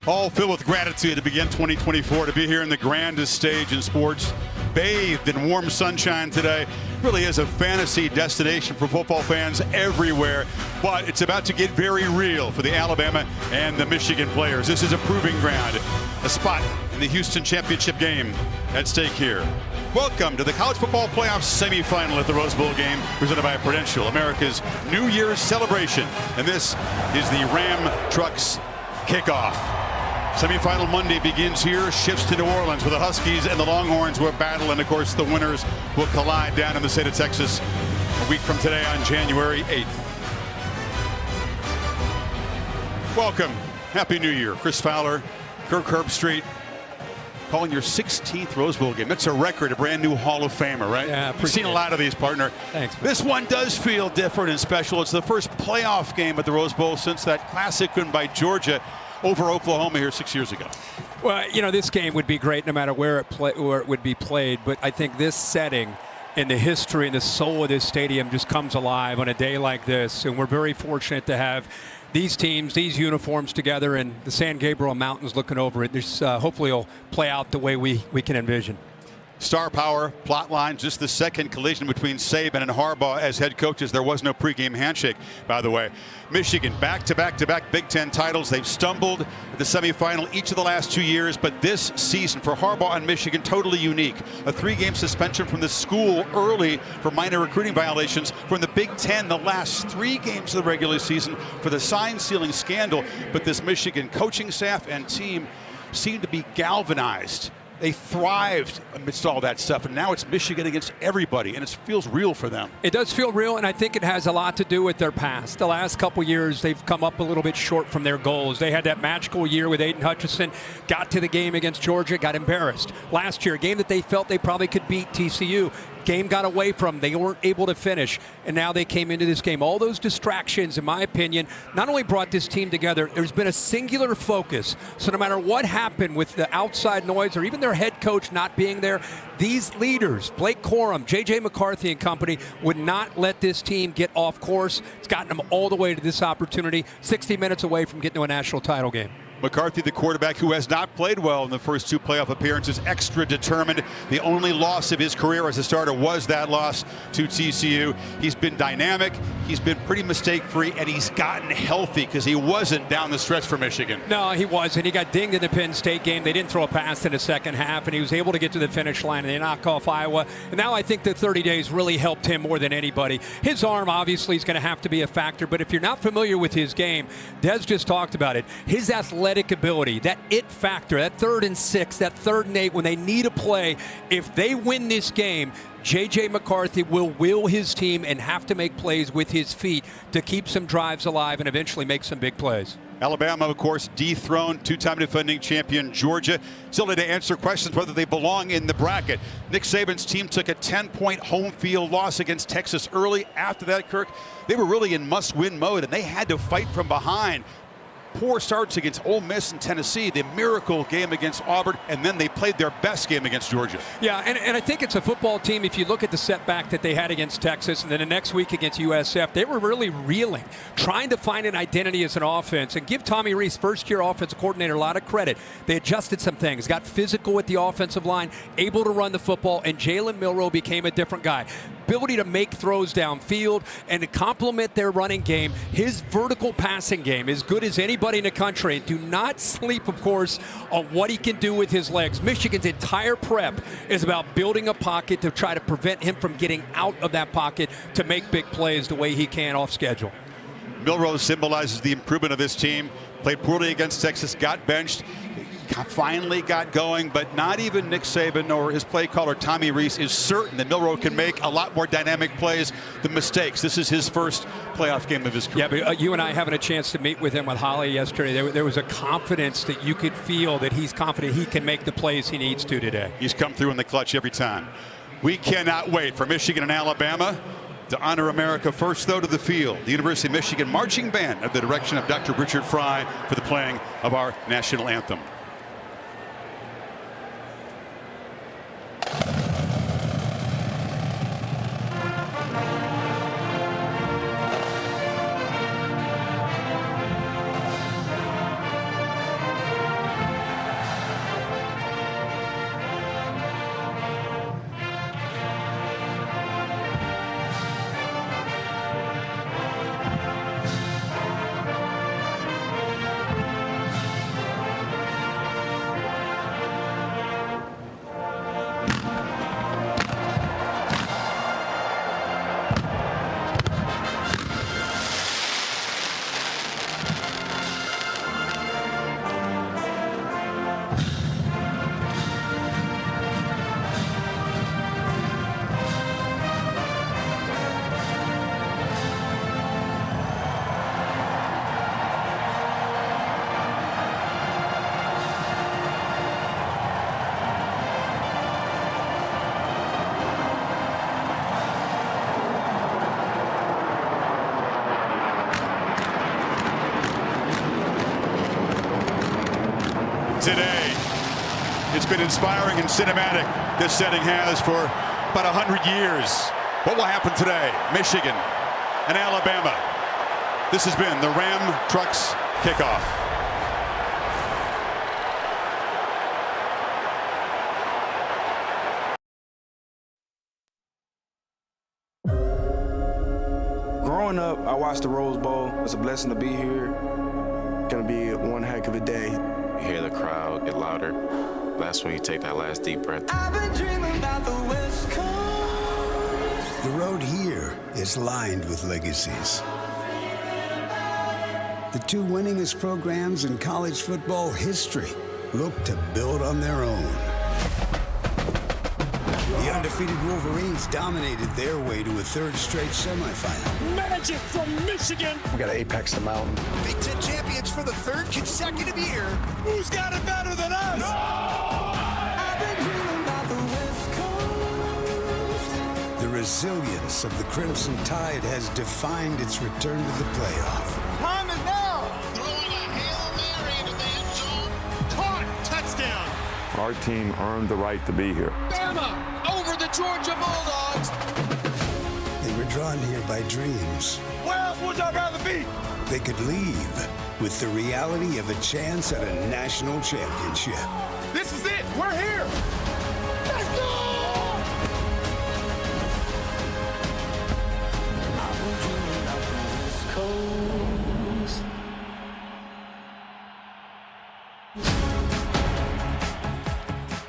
All filled with gratitude to begin 2024, to be here in the grandest stage in sports, bathed in warm sunshine today. Really is a fantasy destination for football fans everywhere, but it's about to get very real for the Alabama and the Michigan players. This is a proving ground, a spot in the Houston championship game at stake here. Welcome to the College Football Playoff Semifinal at the Rose Bowl game, presented by Prudential, America's New Year's celebration. And this is the Ram Trucks kickoff. Semifinal Monday begins here, shifts to New Orleans, where the Huskies and the Longhorns will battle, and of course the winners will collide down in the state of Texas a week from today on January 8th. Welcome. Happy New Year. Chris Fowler, Kirk Herbstreit, calling your 16th Rose Bowl game. That's a record, a brand new Hall of Famer, right? Yeah, We've seen a lot of these, partner. Thanks, man. This one does feel different and special. It's the first playoff game at the Rose Bowl since that classic win by Georgia over Oklahoma here 6 years ago. Well, you know, this game would be great no matter where it would be played, but I think this setting and the history and the soul of this stadium just comes alive on a day like this, and we're very fortunate to have these teams, these uniforms together, and the San Gabriel Mountains looking over it. This hopefully will play out the way we can envision. Star power, plot line, just the second collision between Saban and Harbaugh as head coaches. There was no pregame handshake, by the way. Michigan, back-to-back Big Ten titles. They've stumbled at the semifinal each of the last 2 years, but this season for Harbaugh and Michigan, totally unique. A 3-game suspension from the school early for minor recruiting violations. From the Big Ten, the last 3 games of the regular season for the sign-stealing scandal. But this Michigan coaching staff and team seem to be galvanized. They thrived amidst all that stuff, and now it's Michigan against everybody, and it feels real for them. It does feel real, and I think it has a lot to do with their past. The last couple years, they've come up a little bit short from their goals. They had that magical year with Aiden Hutchinson, got to the game against Georgia, got embarrassed. Last year, a game that they felt they probably could beat TCU. Game got away from them. They weren't able to finish, and now they came into this game. All those distractions, in my opinion, not only brought this team together, there's been a singular focus. So no matter what happened with the outside noise or even their head coach not being there, these leaders, Blake Corum, J.J. McCarthy and company, would not let this team get off course. It's gotten them all the way to this opportunity, 60 minutes away from getting to a national title game. McCarthy, the quarterback who has not played well in the first 2 playoff appearances, extra determined. The only loss of his career as a starter was that loss to TCU. He's been dynamic, he's been pretty mistake-free, and he's gotten healthy because he wasn't down the stretch for Michigan. No, he wasn't. He got dinged in the Penn State game. They didn't throw a pass in the second half, and he was able to get to the finish line, and they knock off Iowa. And now I think the 30 days really helped him more than anybody. His arm obviously is going to have to be a factor, but if you're not familiar with his game, Des just talked about it. His athletic ability, that it factor, that 3rd and 6, that 3rd and 8, when they need a play, if they win this game, J.J. McCarthy will will his team and have to make plays with his feet to keep some drives alive and eventually make some big plays. Alabama, of course, dethroned 2-time defending champion Georgia. Still need to answer questions whether they belong in the bracket. Nick Saban's team took a 10-point home field loss against Texas early. After that, Kirk, they were really in must-win mode, and they had to fight from behind. Poor starts against Ole Miss and Tennessee, the miracle game against Auburn, and then they played their best game against Georgia. Yeah, and I think it's a football team. If you look at the setback that they had against Texas and then the next week against USF, they were really reeling, trying to find an identity as an offense. And give Tommy Rees, first-year offensive coordinator, a lot of credit. They adjusted some things, got physical with the offensive line, able to run the football, and Jalen Milroe became a different guy. Ability to make throws downfield and to complement their running game. His vertical passing game is good as anybody in the country. And do not sleep, of course, on what he can do with his legs. Michigan's entire prep is about building a pocket to try to prevent him from getting out of that pocket to make big plays the way he can off schedule. Milroe symbolizes the improvement of this team. Played poorly against Texas, got benched, finally got going, but not even Nick Saban or his play caller Tommy Rees is certain that Milroe can make a lot more dynamic plays than mistakes. This is his first playoff game of his career. Yeah, but you and I having a chance to meet with him with Holly yesterday, there was a confidence that you could feel that he's confident he can make the plays he needs to today. He's come through in the clutch every time. We cannot wait for Michigan and Alabama to honor America first, though, to the field. The University of Michigan marching band under the direction of Dr. Richard Fry for the playing of our national anthem. today. It's been inspiring and cinematic. This setting has for about 100 years. What will happen today? Michigan and Alabama. This has been the Ram Trucks Kickoff. Growing up, I watched the Rose Bowl. It's a blessing to be here. Gonna be one heck of a day. You hear the crowd get louder. That's when you take that last deep breath. I've been dreaming about the West Coast. The road here is lined with legacies. The two winningest programs in college football history look to build on their own. The undefeated Wolverines dominated their way to a third straight semifinal. Magic from Michigan. We gotta apex the mountain. Big Ten champions for the third consecutive year. Who's got it better than us? I've been dreaming about the West Coast. The resilience of the Crimson Tide has defined its return to the playoff. Time is now. Throwing a Hail Mary into the end zone. Caught. Touchdown. Our team earned the right to be here. Bama over the Georgia Bulldogs. They were drawn here by dreams. Where else would y'all rather be? They could leave with the reality of a chance at a national championship. This is it. We're here. Let's go. I've been dreaming about the West Coast.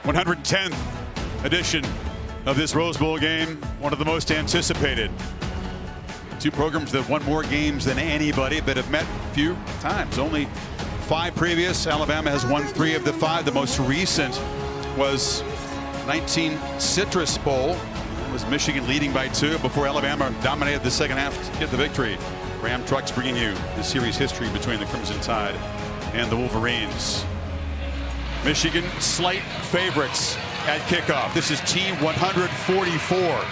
110th edition of this Rose Bowl game, one of the most anticipated. Two programs that won more games than anybody, but have met a few times. Only 5 previous. Alabama has won 3 of the 5. The most recent was 19 Citrus Bowl. It was Michigan leading by 2 before Alabama dominated the second half to get the victory. Ram Trucks bringing you the series history between the Crimson Tide and the Wolverines. Michigan slight favorites at kickoff. This is team 144.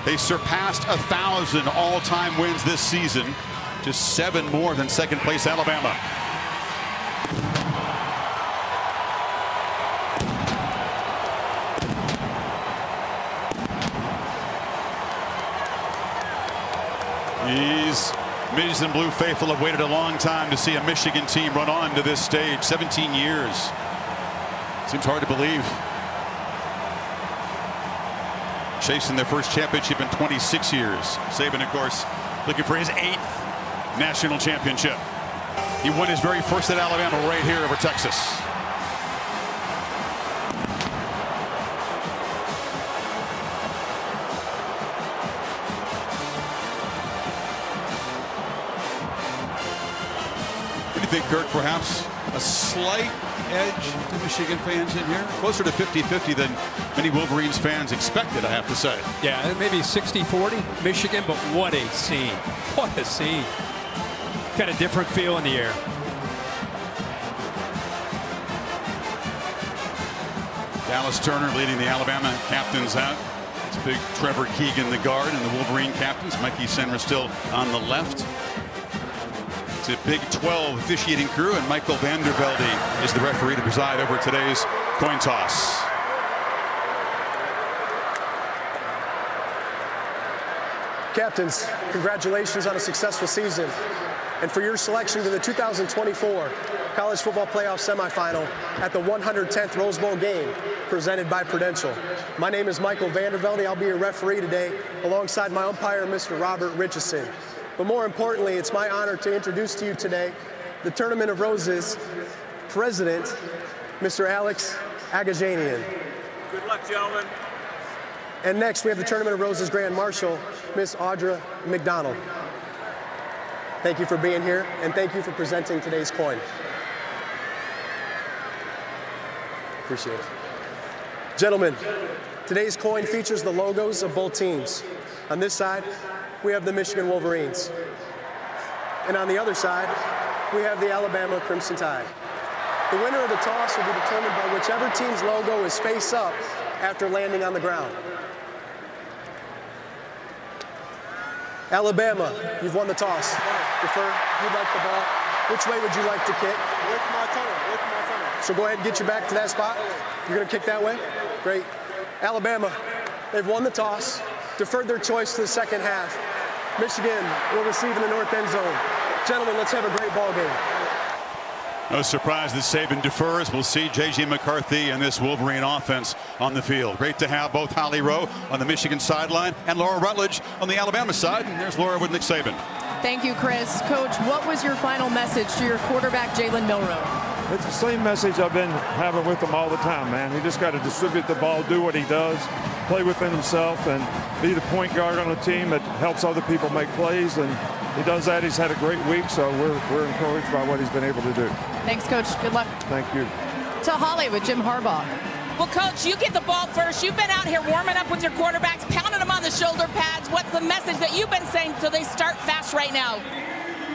They surpassed 1,000 all-time wins this season, just 7 more than second place Alabama. These Midges and Blue faithful have waited a long time to see a Michigan team run on to this stage. 17 years. Seems hard to believe. Chasing their first championship in 26 years. Saban, of course, looking for his 8th national championship. He won his very first at Alabama right here over Texas. What do you think, Kirk? Perhaps a slight edge to Michigan fans in here? Closer to 50-50 than many Wolverines fans expected, I have to say. Yeah, maybe 60-40 Michigan, but what a scene. What a scene. Got a different feel in the air. Dallas Turner leading the Alabama captains out. It's big Trevor Keegan, the guard, and the Wolverine captains. Mikey Senra still on the left. It's a Big 12 officiating crew, and Michael Vandervelde is the referee to preside over today's coin toss. Captains, congratulations on a successful season and for your selection to the 2024 College Football Playoff Semifinal at the 110th Rose Bowl game presented by Prudential. My name is Michael Vandervelde. I'll be your referee today alongside my umpire, Mr. Robert Richardson. But more importantly, it's my honor to introduce to you today the Tournament of Roses President, Mr. Alex Agajanian. Good luck, gentlemen. And next, we have the Tournament of Roses Grand Marshal, Miss Audra McDonald. Thank you for being here, and thank you for presenting today's coin. Appreciate it. Gentlemen, today's coin features the logos of both teams. On this side, we have the Michigan Wolverines. And on the other side, we have the Alabama Crimson Tide. The winner of the toss will be determined by whichever team's logo is face up after landing on the ground. Alabama, you've won the toss. Defer, you'd like the ball. Which way would you like to kick? Away from my tunnel. Away from my tunnel. So go ahead and get you back to that spot. You're going to kick that way? Great. Alabama, they've won the toss, deferred their choice to the second half. Michigan will receive in the north end zone. Gentlemen, let's have a great ball game. No surprise that Saban defers. We'll see J.J. McCarthy and this Wolverine offense on the field. Great to have both Holly Rowe on the Michigan sideline and Laura Rutledge on the Alabama side. And there's Laura with Nick Saban. Thank you, Chris. Coach, what was your final message to your quarterback, Jalen Milroe? It's the same message I've been having with him all the time, man. He just got to distribute the ball, do what he does, play within himself, and be the point guard on a team that helps other people make plays. And he does that. He's had a great week, so we're encouraged by what he's been able to do. Thanks, Coach. Good luck. Thank you. To Holly with Jim Harbaugh. Well, Coach, you get the ball first. You've been out here warming up with your quarterbacks, pounding them on the shoulder pads. What's the message that you've been saying so they start fast right now?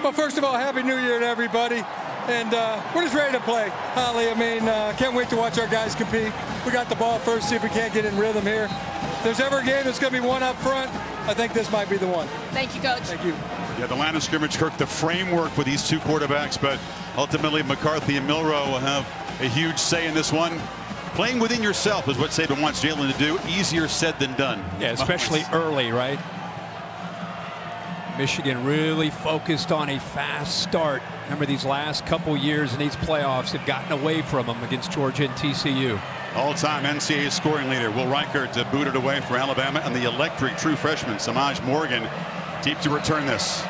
Well, first of all, Happy New Year to everybody. And we're just ready to play, Holly. I mean, can't wait to watch our guys compete. We got the ball first, see if we can't get in rhythm here. If there's ever a game that's going to be one up front, I think this might be the one. Thank you, Coach. Thank you. Yeah, the line of scrimmage, Kirk, the framework for these two quarterbacks, but ultimately McCarthy and Milroe will have a huge say in this one. Playing within yourself is what Saban wants Jalen to do. Easier said than done. Yeah, especially early, right? Michigan really focused on a fast start. Remember, these last couple years in these playoffs have gotten away from them against Georgia and TCU. All-time NCAA scoring leader Will Reichert to boot it away for Alabama, and the electric true freshman Samaj Morgan deep to return this.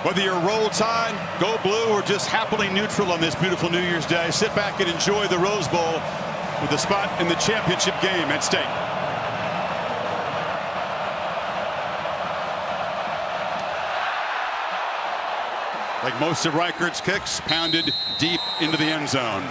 Whether you're Roll Tide, Go Blue, or just happily neutral on this beautiful New Year's Day, sit back and enjoy the Rose Bowl with a spot in the championship game at stake. Like most of Reichert's kicks, pounded deep into the end zone.